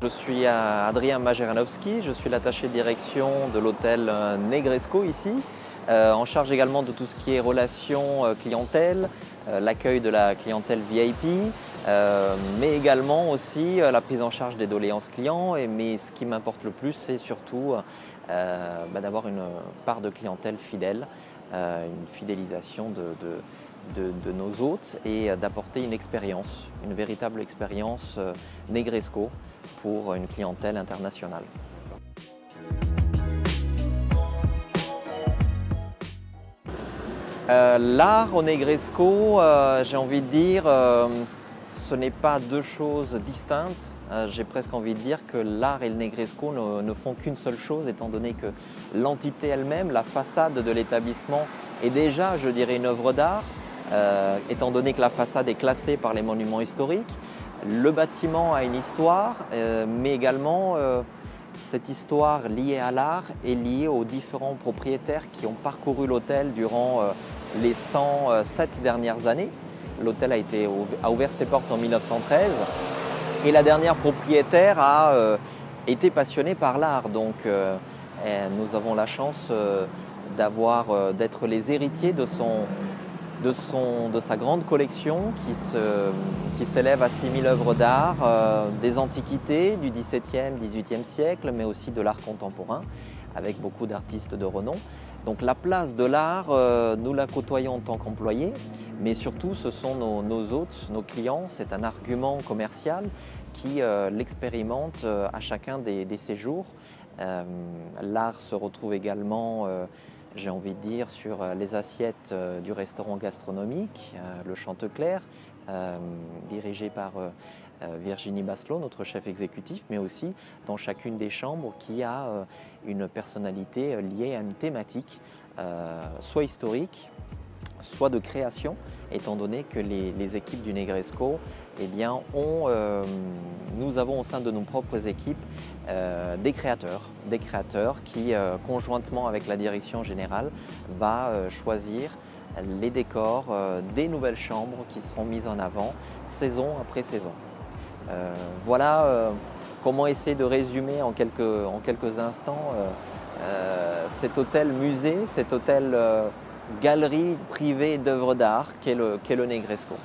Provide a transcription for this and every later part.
Je suis Adrien Majeranowski, je suis l'attaché de direction de l'hôtel Negresco ici, en charge également de tout ce qui est relations clientèle, l'accueil de la clientèle VIP, mais également aussi la prise en charge des doléances clients. Mais ce qui m'importe le plus, c'est surtout d'avoir une part de clientèle fidèle, une fidélisation de nos hôtes et d'apporter une véritable expérience Negresco pour une clientèle internationale. L'art au Negresco, j'ai envie de dire, ce n'est pas deux choses distinctes. J'ai presque envie de dire que l'art et le Negresco ne font qu'une seule chose, étant donné que l'entité elle-même, la façade de l'établissement, est déjà, je dirais, une œuvre d'art, étant donné que la façade est classée par les monuments historiques. Le bâtiment a une histoire, mais également cette histoire liée à l'art est liée aux différents propriétaires qui ont parcouru l'hôtel durant les 107 dernières années. L'hôtel a ouvert ses portes en 1913 et la dernière propriétaire a été passionnée par l'art. Donc nous avons la chance d'être les héritiers de sa grande collection qui s'élève à 6000 œuvres d'art, des antiquités du XVIIe, XVIIIe siècle, mais aussi de l'art contemporain, avec beaucoup d'artistes de renom. Donc la place de l'art, nous la côtoyons en tant qu'employés, mais surtout ce sont nos hôtes, nos clients. C'est un argument commercial qui l'expérimente à chacun des séjours. L'art se retrouve également j'ai envie de dire, sur les assiettes du restaurant gastronomique, le Chanteclair, dirigé par Virginie Basselot, notre chef exécutif, mais aussi dans chacune des chambres qui a une personnalité liée à une thématique, soit historique, soit de création, étant donné que les équipes du Negresco, eh bien, nous avons au sein de nos propres équipes des créateurs qui, conjointement avec la direction générale, va choisir les décors des nouvelles chambres qui seront mises en avant saison après saison. Voilà comment essayer de résumer en quelques instants cet hôtel musée, cet hôtel galerie privée d'œuvres d'art qu'est le Negresco.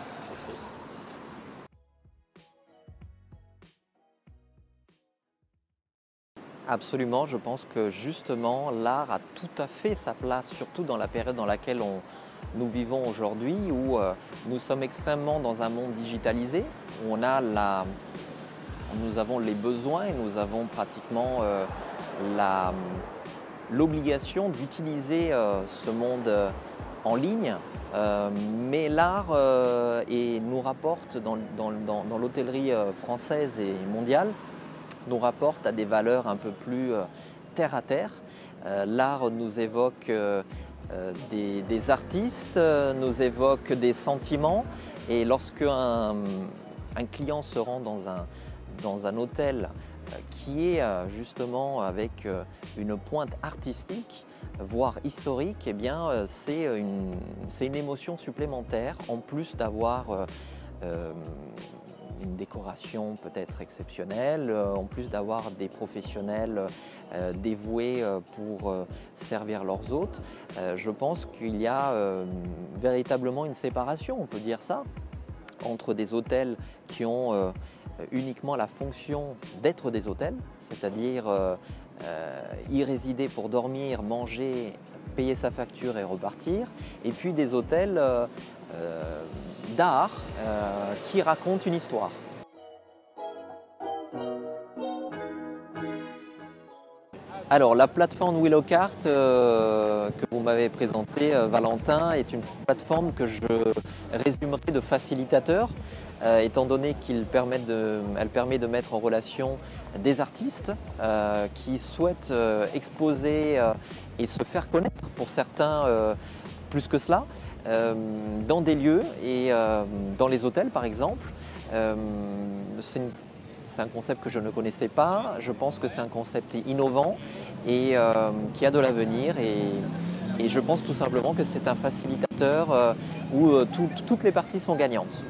Absolument, je pense que justement l'art a tout à fait sa place, surtout dans la période dans laquelle nous vivons aujourd'hui, où nous sommes extrêmement dans un monde digitalisé, où nous avons les besoins et nous avons pratiquement l'obligation d'utiliser ce monde en ligne, mais l'art nous rapporte dans l'hôtellerie française et mondiale, nous rapporte à des valeurs un peu plus terre à terre. L'art nous évoque des artistes, nous évoque des sentiments, et lorsque un client se rend dans un hôtel qui est justement avec une pointe artistique, voire historique, eh bien c'est une émotion supplémentaire, en plus d'avoir une décoration peut-être exceptionnelle, en plus d'avoir des professionnels dévoués pour servir leurs hôtes. Je pense qu'il y a véritablement une séparation, on peut dire ça, entre des hôtels qui ont uniquement la fonction d'être des hôtels, c'est-à-dire y résider pour dormir, manger, payer sa facture et repartir, et puis des hôtels d'art qui racontent une histoire. Alors la plateforme Willowcart que vous m'avez présentée, Valentin, est une plateforme que je résumerai de facilitateur, étant donné qu'elle permet de mettre en relation des artistes qui souhaitent exposer et se faire connaître, pour certains plus que cela, dans des lieux et dans les hôtels par exemple. C'est un concept que je ne connaissais pas. Je pense que c'est un concept innovant et qui a de l'avenir. Et je pense tout simplement que c'est un facilitateur où toutes les parties sont gagnantes.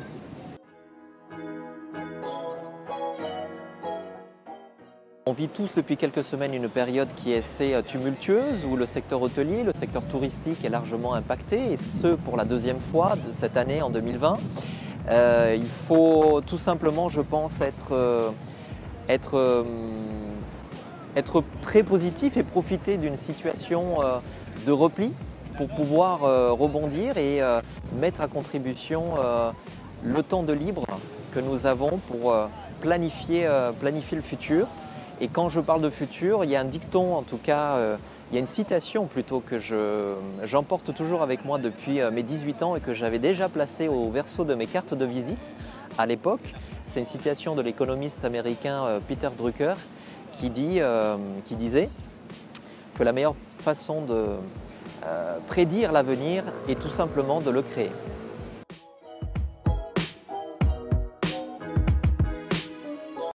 On vit tous depuis quelques semaines une période qui est assez tumultueuse, où le secteur hôtelier, le secteur touristique est largement impacté, et ce pour la deuxième fois de cette année en 2020. Il faut tout simplement, je pense, être très positif et profiter d'une situation de repli pour pouvoir rebondir et mettre à contribution le temps de libre que nous avons pour planifier le futur. Et quand je parle de futur, il y a un dicton, en tout cas, il y a une citation plutôt que j'emporte toujours avec moi depuis mes 18 ans et que j'avais déjà placée au verso de mes cartes de visite à l'époque. C'est une citation de l'économiste américain Peter Drucker qui disait que la meilleure façon de prédire l'avenir est tout simplement de le créer.